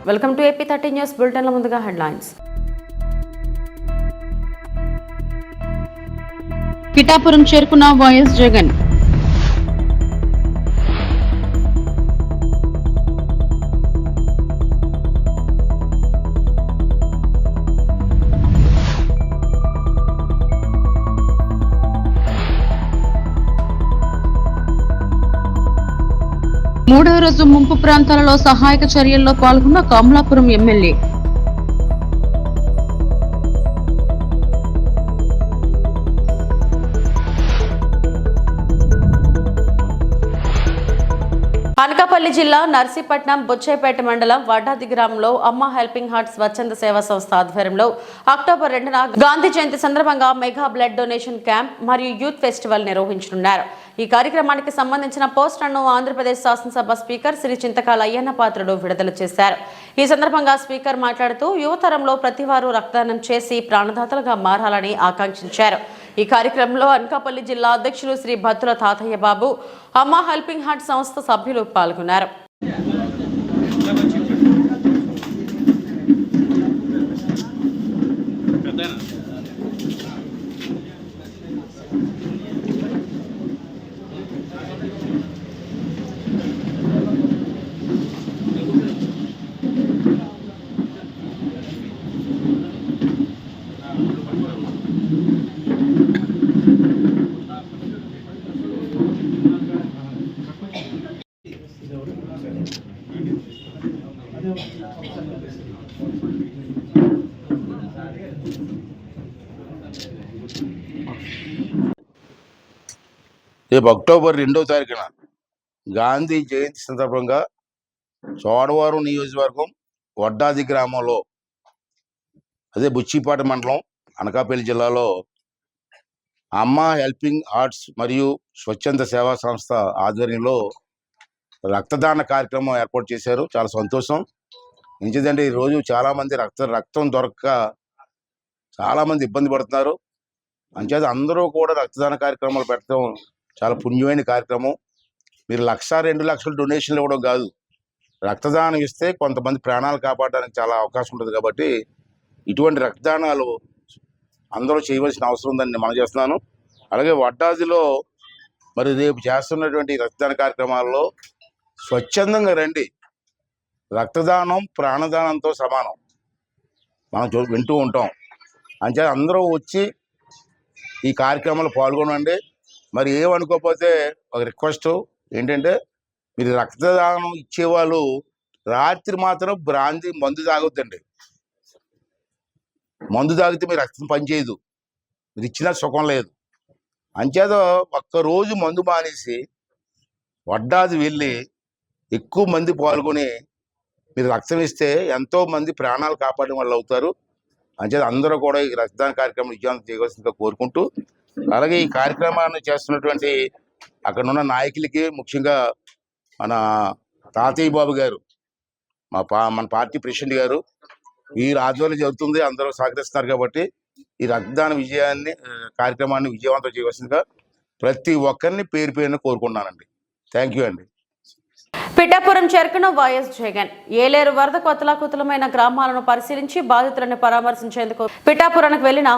Welcome to AP13 news బులెటిన్ల ముందుగా headlines. Pithapuram చేరుకున్న YS Jagan. మూడవ రోజు ముంపు ప్రాంతాలలో సహాయక చర్యల్లో పాల్గొన్న కమలాపురం ఎమ్మెల్యే. అనకాపల్లి జిల్లా నర్సీపట్నం బొచ్చేపేట మండలం వడ్డాది గ్రామంలో అమ్మ హెల్పింగ్ హార్ట్ స్వచ్ఛంద సేవా సంస్థ ఆధ్వర్యంలో అక్టోబర్ 2న గాంధీ జయంతి సందర్భంగా మెగా బ్లడ్ డొనేషన్ క్యాంప్ మరియు యూత్ ఫెస్టివల్ నిర్వహించనున్నారు. ఈ కార్యక్రమానికి సంబంధించిన పోస్టర్ను ఆంధ్రప్రదేశ్ శాసనసభ స్పీకర్ శ్రీ చింతకాల అయ్యన్న పాత్రుడు విడుదల చేశారు. ఈ సందర్భంగా స్పీకర్ మాట్లాడుతూ యువతరంలో ప్రతివారు రక్తదానం చేసి ప్రాణదాతలుగా మారాలని ఆకాంక్షించారు. ఈ కార్యక్రమంలో అనకాపల్లి జిల్లా అధ్యక్షులు శ్రీ భత్తుల తాతయ్య బాబు, అమ్మ హెల్పింగ్ హార్ట్ సంస్థ సభ్యులు పాల్గొన్నారు. రేపు అక్టోబర్ 2వ తారీఖున గాంధీ జయంతి సందర్భంగా చోడవరం నియోజకవర్గం వడ్డాది గ్రామంలో, అదే బుచ్చిపాట మండలం, అనకాపల్లి జిల్లాలో అమ్మ హెల్పింగ్ హార్ట్స్ మరియు స్వచ్ఛంద సేవా సంస్థ ఆధ్వర్యంలో రక్తదాన కార్యక్రమం ఏర్పాటు చేశారు. చాలా సంతోషం. ఎందుకంటే ఈరోజు చాలామంది రక్తం దొరక్క చాలామంది ఇబ్బంది పడుతున్నారు. అంచేత అందరూ కూడా రక్తదాన కార్యక్రమాలు పెట్టడం చాలా పుణ్యమైన కార్యక్రమం. మీరు 1,00,000, 2 లక్షల డొనేషన్లు ఇవ్వడం కాదు, రక్తదానం ఇస్తే కొంతమంది ప్రాణాలు కాపాడడానికి చాలా అవకాశం ఉంటుంది. కాబట్టి ఇటువంటి రక్తదానాలు అందరూ చేయవలసిన అవసరం ఉందని మనం చేస్తున్నాను. అలాగే వడ్డాదిలో మరి రేపు చేస్తున్నటువంటి రక్తదాన కార్యక్రమాల్లో స్వచ్ఛందంగా రండి. రక్తదానం ప్రాణదానంతో సమానం, మనం వింటూ ఉంటాం. అంచేత అందరూ వచ్చి ఈ కార్యక్రమాలు పాల్గొనండి. మరి ఏమనుకోకపోతే ఒక రిక్వెస్ట్ ఏంటంటే, మీరు రక్తదానం ఇచ్చేవాళ్ళు రాత్రి మాత్రం మందు తాగొద్దండి. మందు తాగితే మీరు రక్తం పనిచేయదు, మీరు ఇచ్చినా సుఖం లేదు. అంచేత ఒక్కరోజు మందు మానేసి వడ్డాది వెళ్ళి ఎక్కువ మంది పాల్గొని మీరు రక్తం ఇస్తే ఎంతో మంది ప్రాణాలు కాపాడడం వల్ల అవుతారు. అంచేత అందరూ కూడా ఈ రక్తదాన కార్యక్రమం విజయవంతం చేయవలసిందిగా కోరుకుంటూ, అలాగే ఈ కార్యక్రమాన్ని చేస్తున్నటువంటి అక్కడ ఉన్న నాయకులకి, ముఖ్యంగా మన తాతయ్య బాబు గారు, మన పార్టీ ప్రెసిడెంట్ గారు, ఈ ఆధ్వర్యంలో జరుగుతుంది, అందరూ సహకరిస్తున్నారు. కాబట్టి ఈ రక్తదాన కార్యక్రమాన్ని విజయవంతం చేయవలసిందిగా ప్రతి ఒక్కరిని పేరు పేరున కోరుకున్నానండి. థ్యాంక్ యూ అండి. పిఠాపురం చేరుకున్న వైఎస్ జగన్. ఏలేరు వరద కొత్తలకుతలమైన గ్రామాలను పరిశీలించి బాధితులను పరామర్శించేందుకు పిఠాపురానికి వెళ్లిన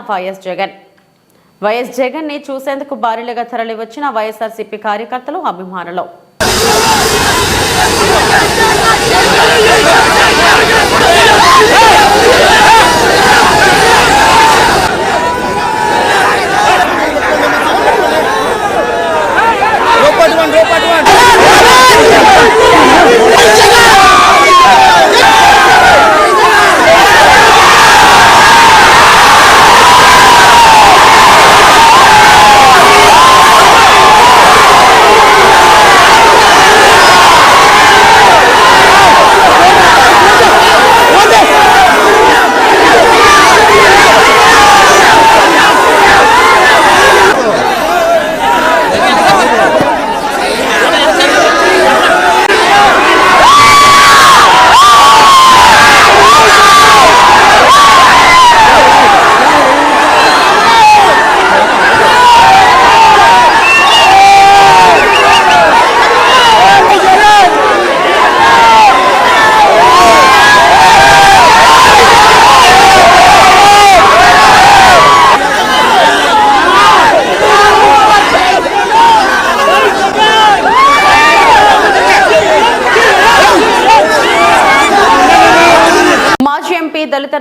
వైఎస్ జగన్ ని చూసేందుకు భారీలుగా తరలి వచ్చిన వైఎస్ఆర్సీపీ కార్యకర్తలు, అభిమానులు.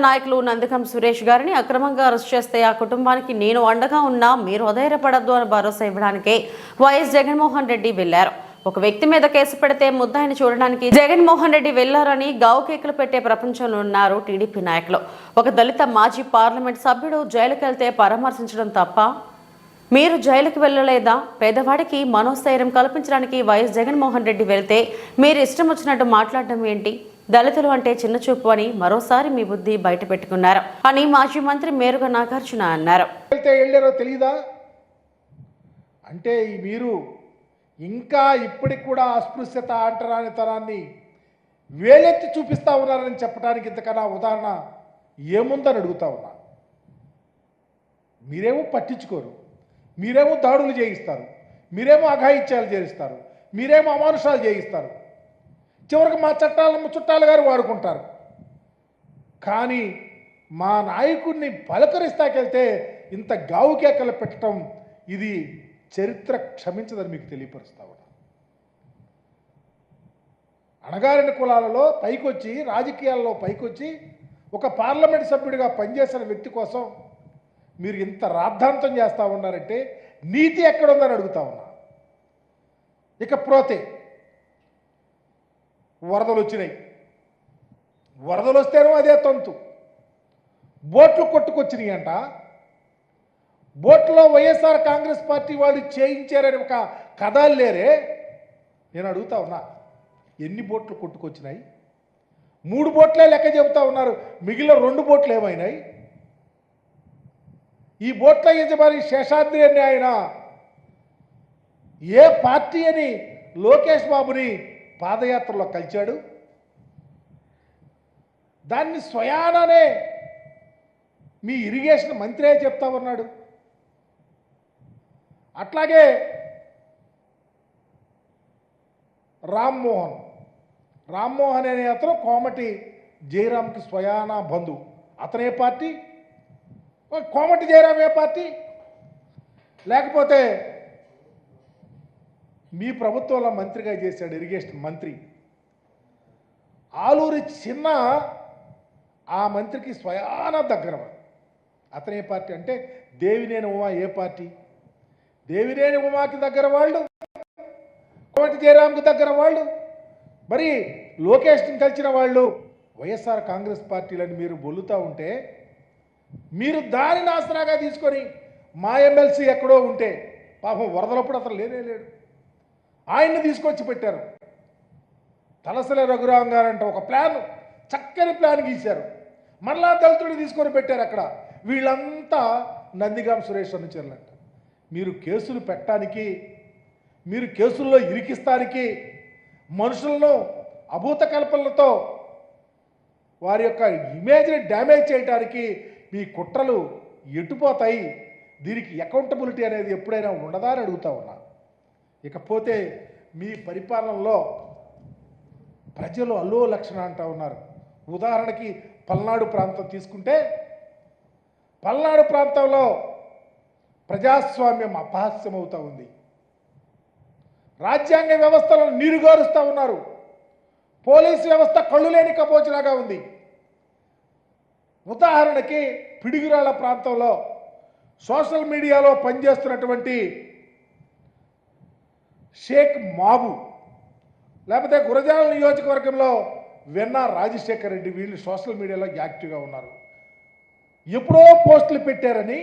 నాయకులు నందిగం సురేష్ గారిని అక్రమంగా అరెస్ట్ చేస్తే ఆ కుటుంబానికి నేను అండగా ఉన్నా మీరు అధైర్యపడద్దు అని భరోసా ఇవ్వడానికే వైఎస్ జగన్మోహన్ రెడ్డి వెళ్లారు. ఒక వ్యక్తి మీద కేసు పెడితే ముద్దాయిని చూడడానికి జగన్మోహన్ రెడ్డి వెళ్లారని గావు కేకులు పెట్టే ప్రపంచంలో ఉన్నారు టీడీపీ నాయకులు. ఒక దళిత మాజీ పార్లమెంట్ సభ్యుడు జైలుకి వెళ్తే పరామర్శించడం తప్ప మీరు జైలుకి వెళ్ళలేదా? పేదవాడికి మనోస్థైర్యం కల్పించడానికి వైఎస్ జగన్మోహన్ రెడ్డి వెళ్తే మీరు ఇష్టం వచ్చినట్టు మాట్లాడడం ఏంటి? దళితులు అంటే చిన్న చూపు అని మరోసారి మీ బుద్ధి బయట పెట్టుకున్నారు అని మాజీ మంత్రి మేరుగ నాగార్జున అన్నారు. తెలీదా అంటే మీరు ఇంకా ఇప్పటికి కూడా అస్పృశ్యత అంటరానితనాన్ని వేలెత్తి చూపిస్తా ఉన్నారని చెప్పడానికి ఇంతకన్నా ఉదాహరణ ఏముందని అడుగుతా ఉన్నా. మీరేమో పట్టించుకోరు, మీరేమో దాడులు చేయిస్తారు, మీరేమో అఘాయిత్యాలు చేయిస్తారు, మీరేమో అమానుషాలు చేయిస్తారు, చివరికి మా చుట్టాలు గారు వాడుకుంటారు. కానీ మా నాయకుడిని పలకరిస్తాకెళ్తే ఇంత గావు కేకలు పెట్టడం ఇది చరిత్ర క్షమించదని మీకు తెలియపరుస్తా ఉన్నా. అణగారిన కులాలలో పైకొచ్చి రాజకీయాల్లో పైకొచ్చి ఒక పార్లమెంట్ సభ్యుడిగా పనిచేసిన వ్యక్తి కోసం మీరు ఇంత రాద్ధాంతం చేస్తూ ఉన్నారంటే నీతి ఎక్కడుందని అడుగుతా ఉన్నా. ఇకపోతే వరదలు వచ్చినాయి, వరదలు వస్తేనో అదే తంతు. బోట్లు కొట్టుకొచ్చినాయి అంట. బోట్లో వైఎస్ఆర్ కాంగ్రెస్ పార్టీ వాళ్ళు చేయించారని ఒక కథలు లేరే. నేను అడుగుతా ఉన్నా, ఎన్ని బోట్లు కొట్టుకొచ్చినాయి? 3 బోట్లే లెక్క చెబుతా ఉన్నారు, మిగిలిన 2 బోట్లు ఏమైనాయి? ఈ బోట్ల యజమాని శేషాద్రి అని ఆయన ఏ పార్టీ అని లోకేష్ బాబుని పాదయాత్రలో కలిచాడు. దాన్ని స్వయాననే మీ ఇరిగేషన్ మంత్రే చెప్తా ఉన్నాడు. అట్లాగే రామ్మోహన్ అనే అతను కోమటి జయరాంకి స్వయాన బంధువు. అతనే పార్టీ? కోమటి జయరాం ఏ పార్టీ? లేకపోతే మీ ప్రభుత్వంలో మంత్రిగా చేశాడు ఇరిగేషన్ మంత్రి ఆలూరి చిన్న, ఆ మంత్రికి స్వయాన దగ్గర. అతనే పార్టీ అంటే దేవినేని ఉమా ఏ పార్టీ? దేవినేని ఉమాకి దగ్గర వాళ్ళు, కోమటి జయరాంకి దగ్గర వాళ్ళు, మరి లోకేష్ని కలిసిన వాళ్ళు వైఎస్ఆర్ కాంగ్రెస్ పార్టీలని మీరు బొల్లుతూ ఉంటే, మీరు దానిని ఆసరాగా తీసుకొని మా ఎమ్మెల్సీ ఎక్కడో ఉంటే, పాపం వరదలప్పుడు అతను లేడు, ఆయన్ని తీసుకొచ్చి పెట్టారు. తలసల రఘురాం గారంట ఒక ప్లాన్, చక్కని ప్లాన్ గీశారు. మరలా దళితుడిని తీసుకొని పెట్టారు అక్కడ. వీళ్ళంతా నందిగాం సురేష్ అనుచరులంట. మీరు కేసులు పెట్టడానికి, మీరు కేసుల్లో ఇరికిస్తానికి, మనుషులను అభూత కల్పనలతో వారి యొక్క ఇమేజ్ని డ్యామేజ్ చేయడానికి మీ కుట్రలు ఎటుపోతాయి? దీనికి అకౌంటబిలిటీ అనేది ఎప్పుడైనా ఉండదా అని అడుగుతా ఉన్నా. ఇకపోతే మీ పరిపాలనలో ప్రజలు అల్లో లక్షణ అంటూ ఉన్నారు. ఉదాహరణకి పల్నాడు ప్రాంతం తీసుకుంటే, పల్నాడు ప్రాంతంలో ప్రజాస్వామ్యం అపహాస్యమవుతూ ఉంది. రాజ్యాంగ వ్యవస్థలను నీరుగారుస్తూ ఉన్నారు. పోలీసు వ్యవస్థ కళ్ళు లేని కపోచులాగా ఉంది. ఉదాహరణకి పిడుగురాళ్ల ప్రాంతంలో సోషల్ మీడియాలో పనిచేస్తున్నటువంటి షేక్ మాబు, లేకపోతే గురజాల నియోజకవర్గంలో వెన్నా రాజశేఖర్ రెడ్డి, వీళ్ళు సోషల్ మీడియాలో యాక్టివ్గా ఉన్నారు. ఎప్పుడో పోస్టులు పెట్టారని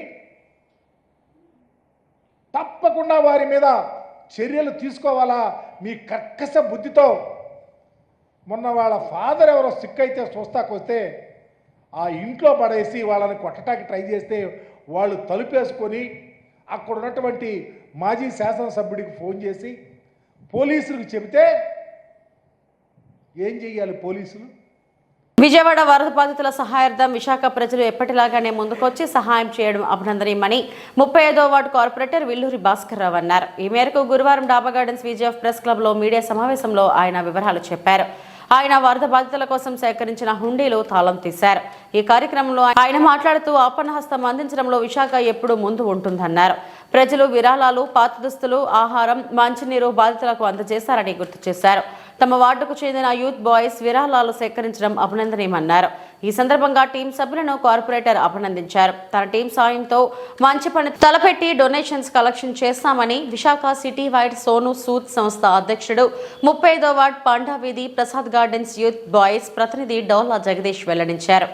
తప్పకుండా వారి మీద చర్యలు తీసుకోవాలా మీ కర్కశ బుద్ధితో. మొన్న వాళ్ళ ఫాదర్ ఎవరో సిక్ అయితే చూస్తాకొస్తే ఆ ఇంట్లో పడేసి వాళ్ళని కొట్టడానికి ట్రై చేస్తే వాళ్ళు తలుపేసుకొని అక్కడ ఉన్నటువంటి మాజీ శాసనసభ్యుడికి ఫోన్ చేసి పోలీసులకు చెబితే ఏం చెయ్యాలి పోలీసులు? విజయవాడ వరద బాధితుల సహాయార్థం విశాఖ ప్రజలు ఎప్పటిలాగానే ముందుకొచ్చి సహాయం చేయడం అభినందనీయమని 35వ వార్డు కార్పొరేటర్ విల్లూరి భాస్కర్ రావు అన్నారు. ఈ మేరకు గురువారం డాబా గార్డెన్స్ విజయఫ్ ప్రెస్ క్లబ్లో మీడియా సమావేశంలో ఆయన వివరాలు చెప్పారు. ఆయన వరద బాధితుల కోసం సేకరించిన హుండీలు తాళం తీశారు. ఈ కార్యక్రమంలో ఆయన మాట్లాడుతూ ఆపన్నహస్తం అందించడంలో విశాఖ ఎప్పుడూ ముందు ఉంటుందన్నారు. ప్రజలు విరాళాలు, పాత దుస్తులు, ఆహారం, మంచినీరు బాధితులకు అందజేశారని గుర్తు చేశారు. తమ వార్డుకు చెందిన యూత్ బాయ్స్ విరాళాలు సేకరించడం అభినందనీయమన్నారు. ఈ సందర్భంగా టీం సభ్యులను కార్పొరేటర్ అభినందించారు. తన టీం సాయంతో మంచి పని తలపెట్టి డొనేషన్స్ కలెక్షన్ చేస్తామని విశాఖ సిటీ వైడ్ సోను సూద్ సంస్థ అధ్యక్షుడు 35వ వార్డ్ పాండా వీధి ప్రసాద్ గార్డెన్స్ యూత్ బాయ్స్ ప్రతినిధి డోలా జగదీష్ వెల్లడించారు.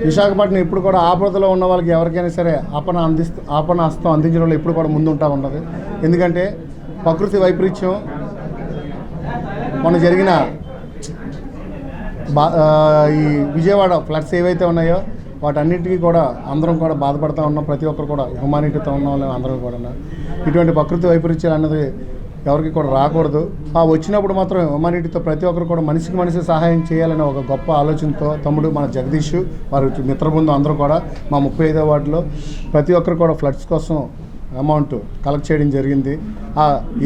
విశాఖపట్నం ఇప్పుడు కూడా ఆపదలో ఉన్న వాళ్ళకి ఎవరికైనా సరే ఆపణ హస్తం అందించడంలో ఇప్పుడు కూడా ముందుంటా ఉన్నది. ఎందుకంటే ప్రకృతి వైపరీత్యం మొన్న జరిగిన ఈ విజయవాడ ఫ్లడ్స్ ఏవైతే ఉన్నాయో వాటన్నిటికీ కూడా అందరం కూడా బాధపడుతూ ఉన్నాం. ప్రతి ఒక్కరు కూడా హ్యుమానిటీతో ఉన్న వాళ్ళు అందరం కూడా ఇటువంటి ప్రకృతి వైపరీత్యాలు అన్నది ఎవరికి కూడా రాకూడదు. ఆ వచ్చినప్పుడు మాత్రం హ్యుమానిటీతో ప్రతి ఒక్కరు కూడా మనిషి సహాయం చేయాలనే ఒక గొప్ప ఆలోచనతో తమ్ముడు మన జగదీష్ వారి మిత్రబృందం అందరూ కూడా మా 35వ వార్డులో ప్రతి ఒక్కరు కూడా ఫ్లడ్స్ కోసం అమౌంట్ కలెక్ట్ చేయడం జరిగింది.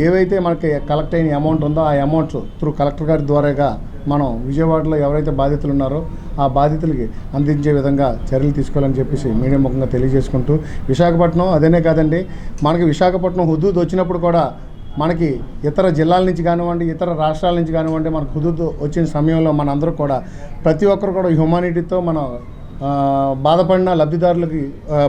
ఏవైతే మనకి కలెక్ట్ అయిన అమౌంట్ ఉందో ఆ అమౌంట్ త్రూ కలెక్టర్ గారి ద్వారాగా మనం విజయవాడలో ఎవరైతే బాధితులు ఉన్నారో ఆ బాధితులకి అందించే విధంగా చర్యలు తీసుకోవాలని చెప్పేసి మీడియా ముఖంగా తెలియజేసుకుంటూ విశాఖపట్నం అదేనే కాదండి, మనకి విశాఖపట్నం హుదూద్ వచ్చినప్పుడు కూడా మనకి ఇతర జిల్లాల నుంచి కానివ్వండి ఇతర రాష్ట్రాల నుంచి కానివ్వండి మనకు హుదూద్ వచ్చిన సమయంలో మనందరూ కూడా ప్రతి ఒక్కరు కూడా హ్యుమానిటీతో మనం బాధపడిన లబ్ధిదారులకి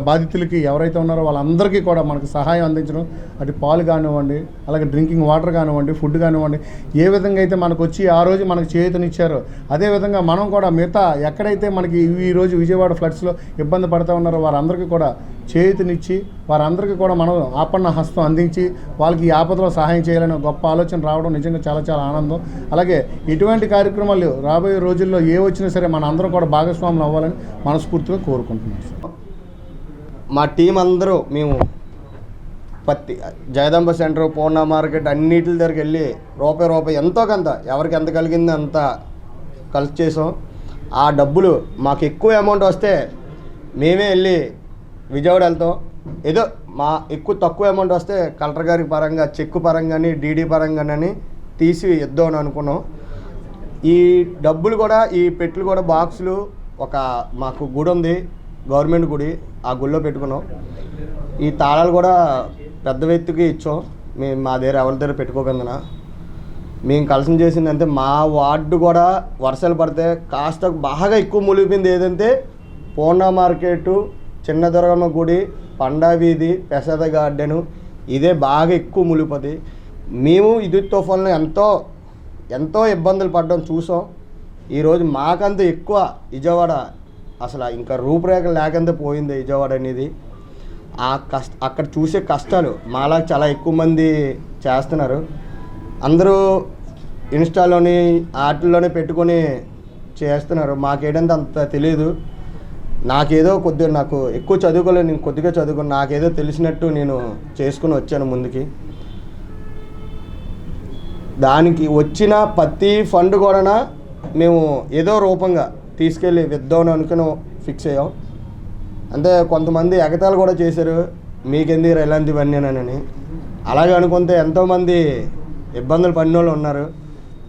బాధితులకి ఎవరైతే ఉన్నారో వాళ్ళందరికీ కూడా మనకు సహాయం అందించడం, అటు పాలు కానివ్వండి అలాగే డ్రింకింగ్ వాటర్ కానివ్వండి ఫుడ్ కానివ్వండి ఏ విధంగా అయితే మనకు వచ్చి ఆ రోజు మనకు చేయూతనిచ్చారో అదేవిధంగా మనం కూడా మిగతా ఎక్కడైతే మనకి ఈరోజు విజయవాడ ఫ్లడ్స్లో ఇబ్బంది పడుతూ ఉన్నారో వారందరికీ కూడా చేయూతనిచ్చి వారందరికీ కూడా మనం ఆపన్న హస్తం అందించి వాళ్ళకి ఈ ఆపదలో సహాయం చేయాలనే గొప్ప ఆలోచన రావడం నిజంగా చాలా చాలా ఆనందం. అలాగే ఇటువంటి కార్యక్రమాలు రాబోయే రోజుల్లో ఏ వచ్చినా సరే మన అందరం కూడా భాగస్వాములు అవ్వాలని మనస్ఫూర్తిగా కోరుకుంటున్నాం. మా టీం అందరూ మేము జగదాంబ సెంటర్ పూర్ణ మార్కెట్ అన్నిటి దగ్గరికి వెళ్ళి రూపాయి ఎంతో కొంత ఎవరికి ఎంత కలిగిందో అంత ఖర్చు చేసాం. ఆ డబ్బులు మాకు ఎక్కువ అమౌంట్ వస్తే మేమే వెళ్ళి విజయవాడ వెళ్తాం. ఏదో మా తక్కువ అమౌంట్ వస్తే కలెక్టర్ గారి పరంగా చెక్కు పరంగాని డీడీ పరంగానని తీసి ఇద్దాం అని అనుకున్నాం. ఈ డబ్బులు కూడా ఈ పెట్లు కూడా బాక్సులు మాకు గుడి ఉంది, గవర్నమెంట్ గుడి, ఆ గుడిలో పెట్టుకున్నాం. ఈ తాళాలు కూడా పెద్ద వ్యక్తికి ఇచ్చాం. మేము మా దగ్గర ఎవరి దగ్గర పెట్టుకోకుండా మేము కలసం చేసిందంటే మా వార్డు కూడా వర్షాలు పడితే కాస్త బాగా ఎక్కువ మునిగిపోయింది. ఏదంటే పూర్ణ మార్కెట్, చిన్న దుర్గమ్మ గుడి, పండా వీధి, ప్రసాద గార్డెను ఇదే బాగా ఎక్కువ మునిగిపోతుంది. మేము ఇది తుఫాన్లో ఎంతో ఇబ్బందులు పడడం చూసాం. ఈరోజు మాకంత ఎక్కువ విజయవాడ అసలు ఇంకా రూపురేఖలు లేకంత పోయింది విజయవాడ అనేది. అక్కడ చూసే కష్టాలు మాలా చాలా ఎక్కువ మంది చేస్తున్నారు. అందరూ ఇన్స్టాలోని వాటిల్లోనే పెట్టుకొని చేస్తున్నారు. మాకేంటంటే అంత తెలియదు. నాకేదో నాకు ఎక్కువ చదువుకోలేదు, నేను కొద్దిగా చదువుకుని నాకేదో తెలిసినట్టు నేను చేసుకుని వచ్చాను ముందుకి. దానికి వచ్చిన ప్రతి ఫండ్ కూడా మేము ఏదో రూపంగా తీసుకెళ్ళి విద్దామని అనుకుని ఫిక్స్ అయ్యాం. అంటే కొంతమంది ఎగతాలు కూడా చేశారు, మీకెందుకు ఇలాంటివన్నీ అని. అలాగే అనుకుంటే ఎంతోమంది ఇబ్బందులు పడిన వాళ్ళు ఉన్నారు.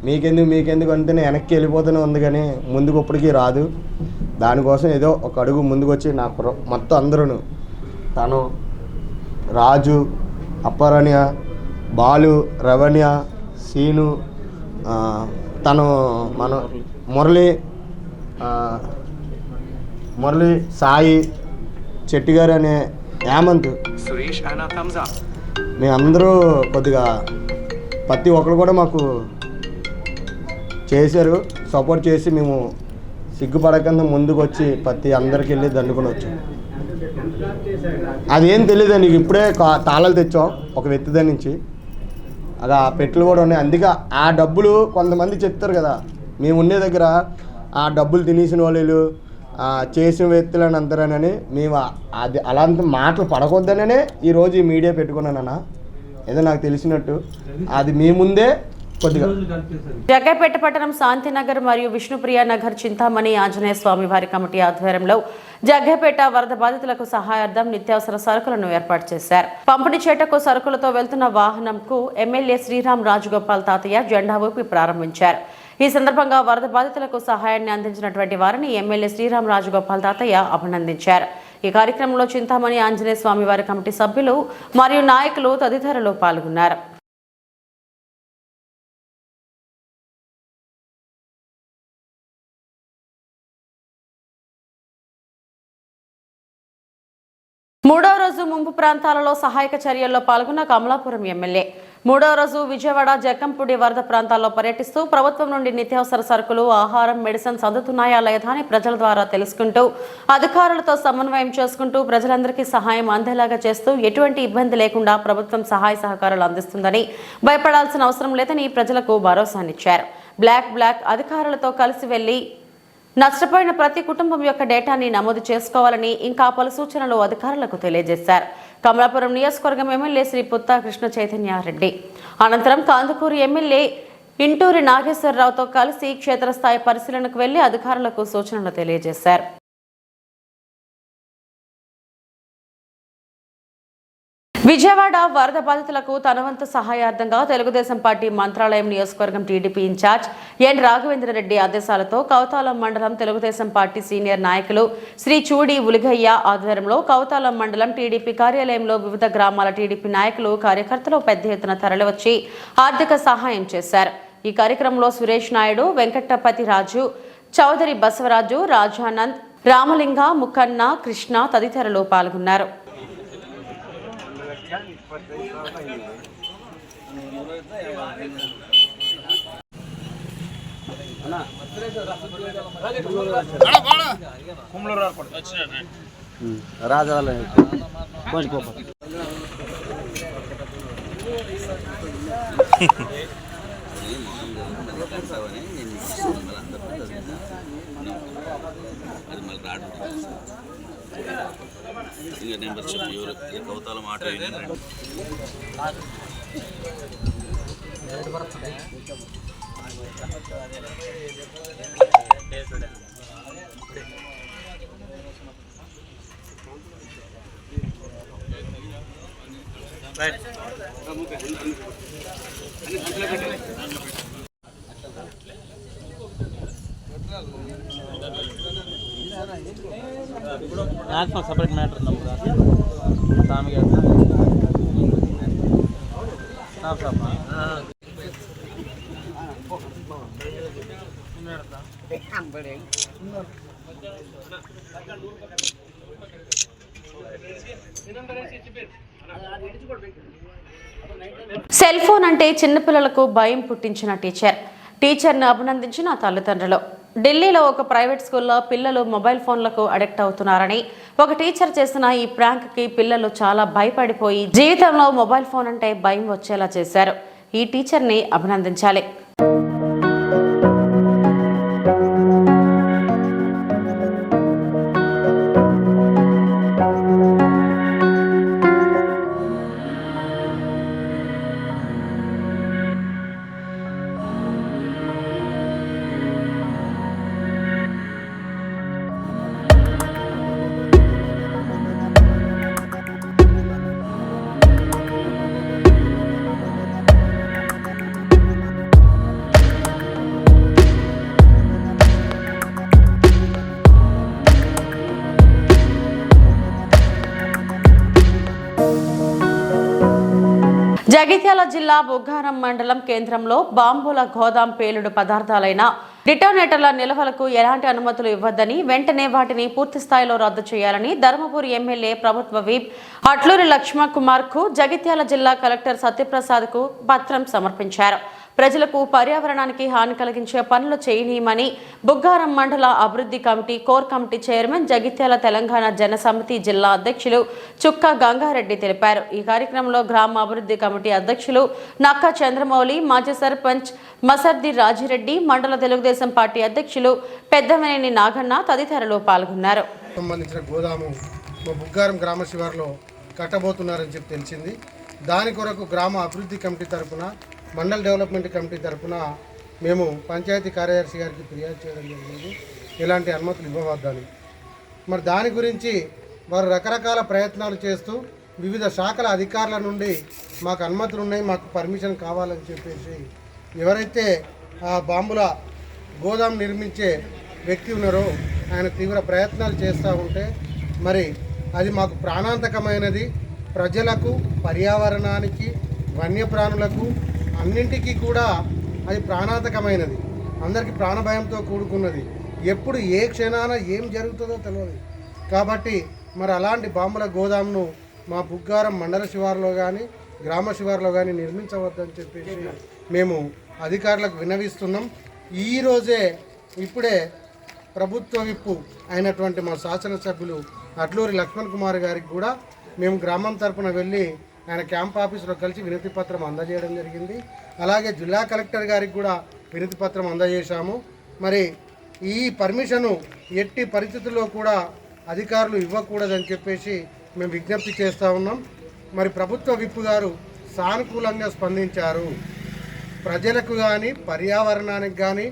మీకెందుకు అంటేనే వెనక్కి వెళ్ళిపోతూనే ఉంది కానీ ముందుకు ఇప్పటికీ రాదు. దానికోసం ఏదో ఒక అడుగు ముందుకు వచ్చి నాకు మొత్తం అందరూ తను, రాజు, అప్పరణ్య, బాలు, రవణ్య, సీను, తను మన మురళి, సాయి, చెట్టిగారు అనే హేమంత్, మేమందరూ కొద్దిగా ప్రతి ఒక్కరు కూడా మాకు చేశారు, సపోర్ట్ చేసి మేము సిగ్గుపడకుండా ముందుకు వచ్చి ప్రతి అందరికి వెళ్ళి దండుకొని వచ్చాం. అదేం తెలియదు, నీకు ఇప్పుడే తాళాలు తెచ్చాం ఒక వ్యక్తి దగ్గర నుంచి. అలా పెట్లు కూడా ఉన్నాయి. అందుకే ఆ డబ్బులు కొంతమంది చెప్తారు కదా, మేము ఉండే దగ్గర ఆ డబ్బులు తినేసిన వాళ్ళు చేసిన వ్యక్తులు అని అంటారనని మేము అది అలాంటి మాటలు పడకొద్దనే ఈరోజు ఈ మీడియా పెట్టుకున్నానన్నా. ఏదో నాకు తెలిసినట్టు అది మీ ముందే కొద్దిగా. జగ్గైపేట పట్టణం శాంతినగర్ మరియు విష్ణుప్రియ నగర్ చింతామణి ఆంజనేయ స్వామి వారి కమిటీ ఆధ్వర్యంలో జగ్గైపేట వరద బాధితులకు సహాయార్థం నిత్యావసర సరుకులను ఏర్పాటు చేశారు. పంపిణీ చేటకు సరుకులతో వెళ్తున్న వాహనంకు ఎమ్మెల్యే శ్రీరామ్ రాజగోపాల్ తాతయ్య జెండా ఊపి ప్రారంభించారు. ఈ సందర్భంగా వరద బాధితులకు సహాయాన్ని అందించినటువంటి వారిని ఎమ్మెల్యే శ్రీరామ్ రాజగోపాల్ తాతయ్య అభినందించారు. ఈ కార్యక్రమంలో చింతామణి ఆంజనేయ స్వామి వారి కమిటీ సభ్యులు మరియు నాయకులు తదితరులు పాల్గొన్నారు. మూడవ రోజు ముంపు ప్రాంతాలలో సహాయక చర్యల్లో పాల్గొన్న కమలాపురం ఎమ్మెల్యే. మూడవ రోజు విజయవాడ జక్కంపూడి వరద ప్రాంతాల్లో పర్యటిస్తూ ప్రభుత్వం నుండి నిత్యావసర సరుకులు, ఆహారం, మెడిసిన్స్ అందుతున్నాయా లేదా అని ప్రజల ద్వారా తెలుసుకుంటూ అధికారులతో సమన్వయం చేసుకుంటూ ప్రజలందరికీ సహాయం అందేలాగా చేస్తూ ఎటువంటి ఇబ్బంది లేకుండా ప్రభుత్వం సహాయ సహకారాలు అందిస్తుందని, భయపడాల్సిన అవసరం లేదని ప్రజలకు భరోసానిచ్చారు. బ్లాక్ అధికారులతో కలిసి వెళ్లి నష్టపోయిన ప్రతి కుటుంబం యొక్క డేటాని నమోదు చేసుకోవాలని, ఇంకా పలు సూచనలు అధికారులకు తెలియజేశారు. కమలాపురం నియోజకవర్గం ఎమ్మెల్యే శ్రీ పుత్తా కృష్ణ చైతన్యారెడ్డి అనంతరం కాందుకూరు ఎమ్మెల్యే ఇంటూరి నాగేశ్వరరావుతో కలిసి క్షేత్రస్థాయి పరిశీలనకు వెళ్లి అధికారులకు సూచనలు తెలియజేశారు. విజయవాడ వరద బాధితులకు తన వంతు సహాయార్థంగా తెలుగుదేశం పార్టీ మంత్రాలయం నియోజకవర్గం టీడీపీ ఇన్ఛార్జ్ ఎన్ రాఘవేంద్రరెడ్డి ఆదేశాలతో కౌతాలం మండలం తెలుగుదేశం పార్టీ సీనియర్ నాయకులు శ్రీ చూడి ఉలిగయ్య ఆధ్వర్యంలో కౌతాలం మండలం టీడీపీ కార్యాలయంలో వివిధ గ్రామాల టీడీపీ నాయకులు, కార్యకర్తలు పెద్ద ఎత్తున తరలివచ్చి ఆర్థిక సహాయం చేశారు. ఈ కార్యక్రమంలో సురేష్ నాయుడు, వెంకటపతి రాజు, చౌదరి బసవరాజు, రాజానంద్, రామలింగ, ముక్కన్న, కృష్ణ తదితరులు పాల్గొన్నారు. కౌతాలం ఆట సపరేట్ మ్యాటర్ సెల్ ఫోన్ అంటే చిన్నపిల్లలకు భయం పుట్టించిన టీచర్ను అభినందించిన తల్లిదండ్రులు. ఢిల్లీలో ఒక ప్రైవేట్ స్కూల్లో పిల్లలు మొబైల్ ఫోన్లకు అడిక్ట్ అవుతున్నారని ఒక టీచర్ చేసిన ఈ ప్రాంక్కి పిల్లలు చాలా భయపడిపోయి జీవితంలో మొబైల్ ఫోన్ అంటే భయం వచ్చేలా చేశారు. ఈ టీచర్ని అభినందించాలి. జగిత్యాల జిల్లా బుగ్గారం మండలం కేంద్రంలో బాంబుల గోదాం పేలుడు పదార్థాలైన డిటోనేటర్ల నిల్వలకు ఎలాంటి అనుమతులు ఇవ్వద్దని, వెంటనే వాటిని పూర్తి స్థాయిలో రద్దు చేయాలని ధర్మపురి ఎమ్మెల్యే ప్రభుత్వ విప్ అట్లూరి లక్ష్మణకుమార్ కు జగిత్యాల జిల్లా కలెక్టర్ సత్యప్రసాద్ కు పత్రం సమర్పించారు. ప్రజలకు పర్యావరణానికి హాని కలిగించే పనులు చేయనీయమని బుగ్గారం మండల అభివృద్ధి committee core committee chairman, Jagtial Telangana Jana సమితి జిల్లా అధ్యక్షులు చుక్క గంగారెడ్డి తెలిపారు. ఈ కార్యక్రమంలో గ్రామ అభివృద్ధి కమిటీ అధ్యక్షులు నక్క చంద్రమౌళి, మాజీ సర్పంచ్ మసర్ది రాజిరెడ్డి, మండల తెలుగుదేశం పార్టీ అధ్యక్షులు పెద్దమనేని నాగన్న తదితరులు పాల్గొన్నారు. సంబంధించిన గోదాము బుగ్గారం గ్రామ శివారులో కట్టబోతున్నారని చెప్పి తెలిసింది. దాని కొరకు గ్రామ అభివృద్ధి కమిటీ తరఫున, మండల్ డెవలప్మెంట్ కమిటీ తరఫున మేము పంచాయతీ కార్యదర్శి గారికి ఫిర్యాదు చేయడం జరిగింది, ఎలాంటి అనుమతులు ఇవ్వవద్దని. మరి దాని గురించి వారు రకరకాల ప్రయత్నాలు చేస్తూ వివిధ శాఖల అధికారుల నుండి మాకు అనుమతులు ఉన్నాయి, మాకు పర్మిషన్ కావాలని చెప్పేసి ఎవరైతే ఆ బాంబుల గోదాం నిర్మించే వ్యక్తి ఉన్నారో ఆయన తీవ్ర ప్రయత్నాలు చేస్తూ ఉంటే మరి అది మాకు ప్రాణాంతకమైనది. ప్రజలకు, పర్యావరణానికి, వన్యప్రాణులకు అన్నింటికీ కూడా అది ప్రాణాంతకమైనది. అందరికీ ప్రాణభయంతో కూడుకున్నది. ఎప్పుడు ఏ క్షణాన ఏం జరుగుతుందో తెలియదు. కాబట్టి మరి అలాంటి బాంబుల గోదాంను మా బుగ్గారం మండల శివారులో కానీ గ్రామ శివారులో కానీ నిర్మించవద్దని చెప్పేసి మేము అధికారులకు విన్నవిస్తున్నాం. ఈరోజే ఇప్పుడే ప్రభుత్వ విప్పు అయినటువంటి మా శాసనసభ్యులు అట్లూరి లక్ష్మణ్ కుమార్ గారికి కూడా మేము గ్రామం తరపున వెళ్ళి ఆయన క్యాంప్ ఆఫీసులో కలిసి వినతి పత్రం అందజేయడం జరిగింది. అలాగే జిల్లా కలెక్టర్ గారికి కూడా వినతి పత్రం అందజేశాము. మరి ఈ పర్మిషను ఎట్టి పరిస్థితుల్లో కూడా అధికారులు ఇవ్వకూడదని చెప్పేసి మేము విజ్ఞప్తి చేస్తూ ఉన్నాం. మరి ప్రభుత్వ విప్పు గారు సానుకూలంగా స్పందించారు. ప్రజలకు కానీ, పర్యావరణానికి కానీ,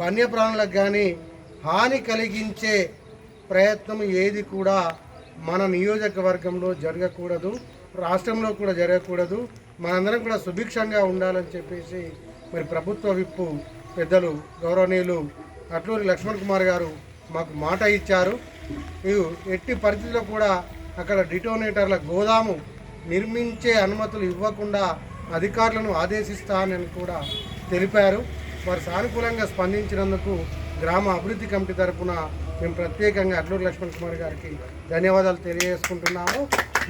వన్యప్రాణులకు కానీ హాని కలిగించే ప్రయత్నం ఏది కూడా మన నియోజకవర్గంలో జరగకూడదు, రాష్ట్రంలో కూడా జరగకూడదు. మనందరం కూడా సుభిక్షంగా ఉండాలని చెప్పేసి మరి ప్రభుత్వ విప్పు పెద్దలు గౌరవనీయులు అట్లూరి లక్ష్మణ్ కుమార్ గారు మాకు మాట ఇచ్చారు. ఎట్టి పరిస్థితుల్లో కూడా అక్కడ డిటోనేటర్ల గోదాము నిర్మించే అనుమతులు ఇవ్వకుండా అధికారులను ఆదేశిస్తానని కూడా తెలిపారు. వారు సానుకూలంగా స్పందించినందుకు గ్రామ అభివృద్ధి కమిటీ తరఫున మేము ప్రత్యేకంగా అట్లూరి లక్ష్మణ్ కుమార్ గారికి ధన్యవాదాలు తెలియజేసుకుంటున్నాము.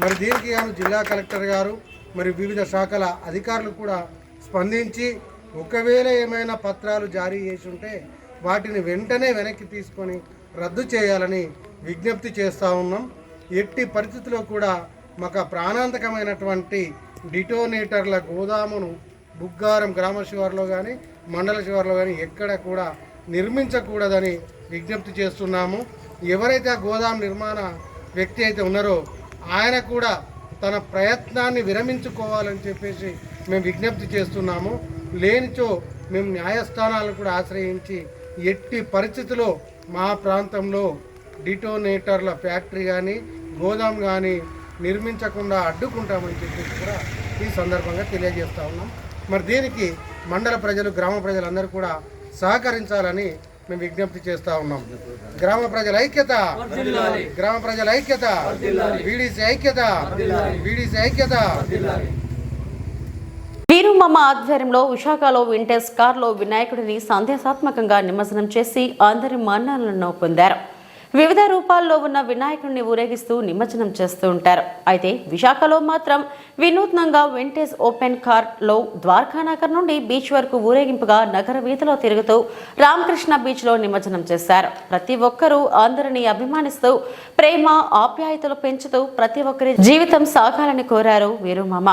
మరి దీనికి గాను జిల్లా కలెక్టర్ గారు మరి వివిధ శాఖల అధికారులు కూడా స్పందించి ఒకవేళ ఏమైనా పత్రాలు జారీ చేసి ఉంటే వాటిని వెంటనే వెనక్కి తీసుకొని రద్దు చేయాలని విజ్ఞప్తి చేస్తూ ఉన్నాం. ఎట్టి పరిస్థితుల్లో కూడా మాకు ప్రాణాంతకమైనటువంటి డిటోనేటర్ల గోదామును బుగ్గారం గ్రామ శివారులో కానీ మండల శివారులో కానీ ఎక్కడ కూడా నిర్మించకూడదని విజ్ఞప్తి చేస్తున్నాము. ఎవరైతే ఆ గోదాం నిర్మాణ వ్యక్తి అయితే ఉన్నారో ఆయన కూడా తన ప్రయత్నాన్ని విరమించుకోవాలని చెప్పేసి మేము విజ్ఞప్తి చేస్తున్నాము. లేనిచో మేము న్యాయస్థానాలను కూడా ఆశ్రయించి ఎట్టి పరిస్థితిలో మా ప్రాంతంలో డిటోనేటర్ల ఫ్యాక్టరీ కానీ గోదాం కానీ నిర్మించకుండా అడ్డుకుంటామని చెప్పేసి కూడా ఈ సందర్భంగా తెలియజేస్తూ ఉన్నాం. మరి దీనికి మండల ప్రజలు, గ్రామ ప్రజలందరూ కూడా సహకరించాలని మేము విజ్ఞప్తి చేస్తూ ఉన్నాం. గ్రామ ప్రజల ఐక్యత, గ్రామ ప్రజల ఐక్యత, వీడీసీ ఐక్యత, వీడీసీ ఐక్యత. వీరుమమ్మ ఆధ్వర్యంలో విశాఖలో వింటేజ్ కార్లో వినాయకుడిని సందేశాత్మకంగా నిమజ్జనం చేసి అందరి మన్ననలను పొందారు. వివిధ రూపాల్లో ఉన్న వినాయకుడిని ఊరేగిస్తూ నిమజ్జనం చేస్తూ ఉంటారు. అయితే విశాఖలో మాత్రం వినూత్నంగా వింటేజ్ ఓపెన్ కార్లో ద్వారకానగర్ నుండి బీచ్ వరకు ఊరేగింపుగా నగర వీధిలో తిరుగుతూ రామకృష్ణ బీచ్లో నిమజ్జనం చేశారు. ప్రతి ఒక్కరూ అందరినీ అభిమానిస్తూ ప్రేమ ఆప్యాయతలు పెంచుతూ ప్రతి ఒక్కరి జీవితం సాగాలని కోరారు వీరుమమ్మ.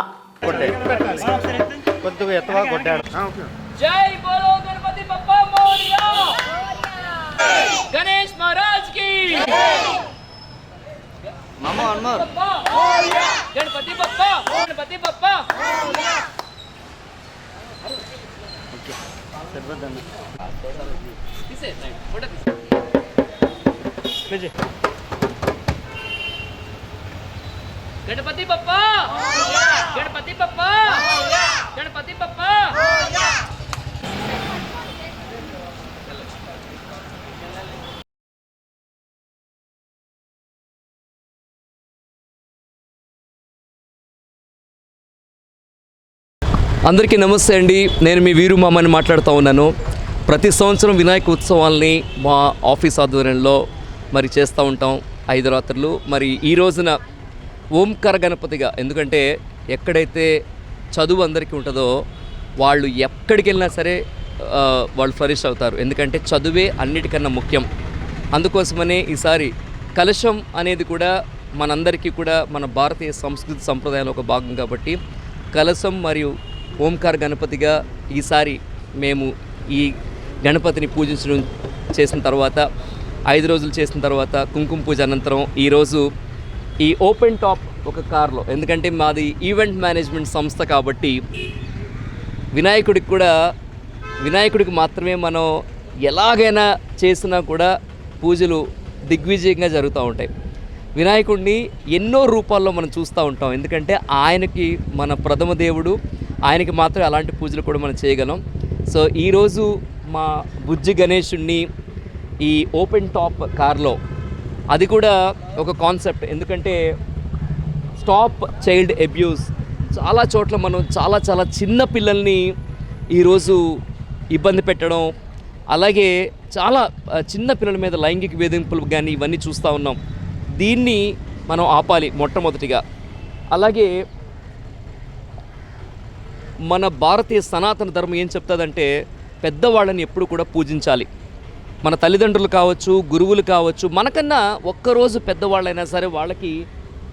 जय बोलो गणपति बप्पा मोरिया, गणेश महाराज की मामा अनमर गणपति बप्पा, गणपति बप्पा किसे नहीं फोटो किसे गणपति बप्पा, गणपति बप्पा, गणपति बप्पा. అందరికీ నమస్తే అండి. నేను మీ వీరుమామని మాట్లాడుతూ ఉన్నాను. ప్రతి సంవత్సరం వినాయక ఉత్సవాల్ని మా ఆఫీస్ ఆధ్వర్యంలో మరి చేస్తూ ఉంటాం 5 రాత్రులు. మరి ఈ రోజున ఓంకార గణపతిగా, ఎందుకంటే ఎక్కడైతే చదువు అందరికీ ఉంటుందో వాళ్ళు ఎక్కడికి వెళ్ళినా సరే వాళ్ళు ఫ్లరిష్ అవుతారు. ఎందుకంటే చదువే అన్నిటికన్నా ముఖ్యం. అందుకోసమనే ఈసారి కలశం అనేది కూడా మనందరికీ కూడా మన భారతీయ సంస్కృతి సంప్రదాయాల ఒక భాగం కాబట్టి కలశం మరియు ఓంకార గణపతిగా ఈసారి మేము ఈ గణపతిని పూజించడం చేసిన తర్వాత 5 రోజులు చేసిన తర్వాత కుంకుమ పూజ అనంతరం ఈరోజు ఈ ఓపెన్ టాప్ ఒక కార్లో, ఎందుకంటే మాది ఈవెంట్ మేనేజ్మెంట్ సంస్థ కాబట్టి వినాయకుడికి మాత్రమే మనం ఎలాగైనా చేసినా కూడా పూజలు దిగ్విజయంగా జరుగుతూ ఉంటాయి. వినాయకుడిని ఎన్నో రూపాల్లో మనం చూస్తూ ఉంటాం. ఎందుకంటే ఆయనకి మన ప్రథమ దేవుడు, ఆయనకి మాత్రమే అలాంటి పూజలు కూడా మనం చేయగలం. సో ఈరోజు మా బుజ్జి గణేషుణ్ణి ఈ ఓపెన్ టాప్ కార్లో, అది కూడా ఒక కాన్సెప్ట్. ఎందుకంటే స్టాప్ చైల్డ్ అబ్యూస్, చాలా చోట్ల మనం చాలా చాలా చిన్న పిల్లల్ని ఈరోజు ఇబ్బంది పెట్టడం, అలాగే చాలా చిన్న పిల్లల మీద లైంగిక వేధింపులు కానీ ఇవన్నీ చూస్తూ ఉన్నాం. దీన్ని మనం ఆపాలి మొట్టమొదటిగా. అలాగే మన భారతీయ సనాతన ధర్మం ఏం చెప్తుందంటే పెద్దవాళ్ళని ఎప్పుడు కూడా పూజించాలి. మన తల్లిదండ్రులు కావచ్చు, గురువులు కావచ్చు, మనకన్నా ఒక్కరోజు పెద్దవాళ్ళైనా సరే వాళ్ళకి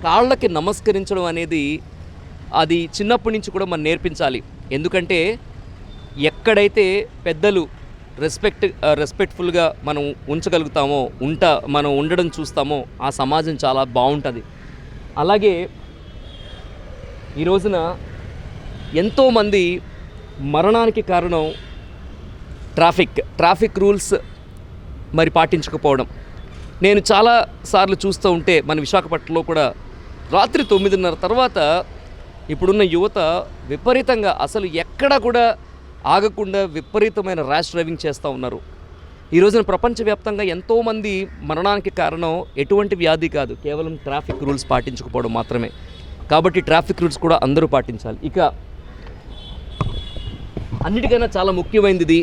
కాళ్ళకి నమస్కరించడం అనేది అది చిన్నప్పటి నుంచి కూడా మనం నేర్పించాలి. ఎందుకంటే ఎక్కడైతే పెద్దలు రెస్పెక్ట్ఫుల్గా మనం ఉంచగలుగుతామో, మనం ఉండడం చూస్తామో ఆ సమాజం చాలా బాగుంటుంది. అలాగే ఈ రోజున ఎంతోమంది మరణానికి కారణం ట్రాఫిక్ రూల్స్ మరి పాటించకపోవడం. నేను చాలాసార్లు చూస్తూ ఉంటే మన విశాఖపట్నంలో కూడా రాత్రి 9:30 తర్వాత ఇప్పుడున్న యువత విపరీతంగా అసలు ఎక్కడ కూడా ఆగకుండా విపరీతమైన ర్యాష్ డ్రైవింగ్ చేస్తూ ఉన్నారు. ఈ రోజున ప్రపంచవ్యాప్తంగా ఎంతోమంది మరణానికి కారణం ఎటువంటి వ్యాధి కాదు, కేవలం ట్రాఫిక్ రూల్స్ పాటించకపోవడం మాత్రమే. కాబట్టి ట్రాఫిక్ రూల్స్ కూడా అందరూ పాటించాలి. ఇక అన్నిటికైనా చాలా ముఖ్యమైనది ఇది,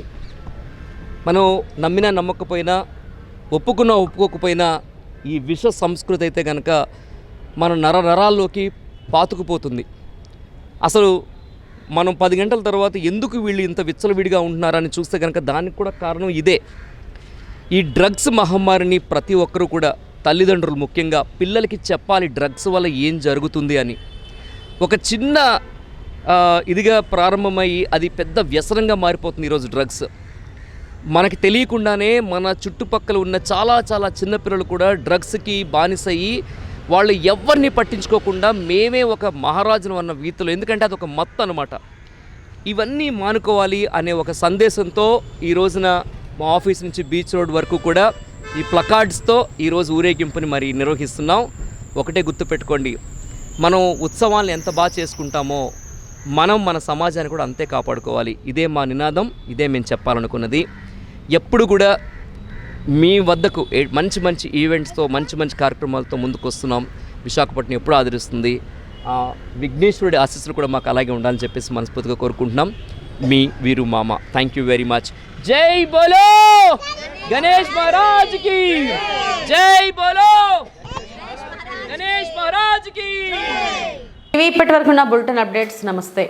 మనం నమ్మినా నమ్మకపోయినా, ఒప్పుకున్నా ఒప్పుకోకపోయినా ఈ విష సంస్కృతి అయితే కనుక మన నరాల్లోకి పాతుకుపోతుంది. అసలు మనం 10 గంటల తర్వాత ఎందుకు వీళ్ళు ఇంత విచ్చలవిడిగా ఉంటున్నారని చూస్తే కనుక దానికి కూడా కారణం ఇదే. ఈ డ్రగ్స్ మహమ్మారిని ప్రతి ఒక్కరూ కూడా, తల్లిదండ్రులు ముఖ్యంగా పిల్లలకి చెప్పాలి డ్రగ్స్ వల్ల ఏం జరుగుతుంది అని. ఒక చిన్న ఇదిగా ప్రారంభమయ్యి అది పెద్ద వ్యసనంగా మారిపోతుంది ఈరోజు డ్రగ్స్. మనకి తెలియకుండానే మన చుట్టుపక్కల ఉన్న చాలా చాలా చిన్నపిల్లలు కూడా డ్రగ్స్కి బానిసయ్యి వాళ్ళు ఎవరిని పట్టించుకోకుండా మేమే ఒక మహారాజును అన్న వీతిలో, ఎందుకంటే అది ఒక మత్తు అనమాట. ఇవన్నీ మానుకోవాలి అనే ఒక సందేశంతో ఈ రోజున మా ఆఫీస్ నుంచి బీచ్ రోడ్ వరకు కూడా ఈ ప్లకార్డ్స్తో ఈరోజు ఊరేగింపుని మరి నిర్వహిస్తున్నాం. ఒకటే గుర్తుపెట్టుకోండి, మనం ఉత్సవాలను ఎంత బాగా చేసుకుంటామో మనం మన సమాజాన్ని కూడా అంతే కాపాడుకోవాలి. ఇదే మా నినాదం, ఇదే మేము చెప్పాలనుకున్నది. ఎప్పుడు కూడా మీ వద్దకు మంచి మంచి ఈవెంట్స్తో, మంచి మంచి కార్యక్రమాలతో ముందుకు వస్తున్నాం. విశాఖపట్నం ఎప్పుడు ఆదరిస్తుంది. విఘ్నేశ్వరుడి ఆశీస్సులు కూడా మాకు అలాగే ఉండాలని చెప్పేసి మనస్ఫూర్తిగా కోరుకుంటున్నాం. మీ వీరు మామ. Thank you very much. జై బోలో గణేష్ మహారాజ్ కి, జై బోలో గణేష్ మహారాజ్ కి. ఇప్పటి వరకు ఉన్న బులెటిన్ అప్డేట్స్. నమస్తే.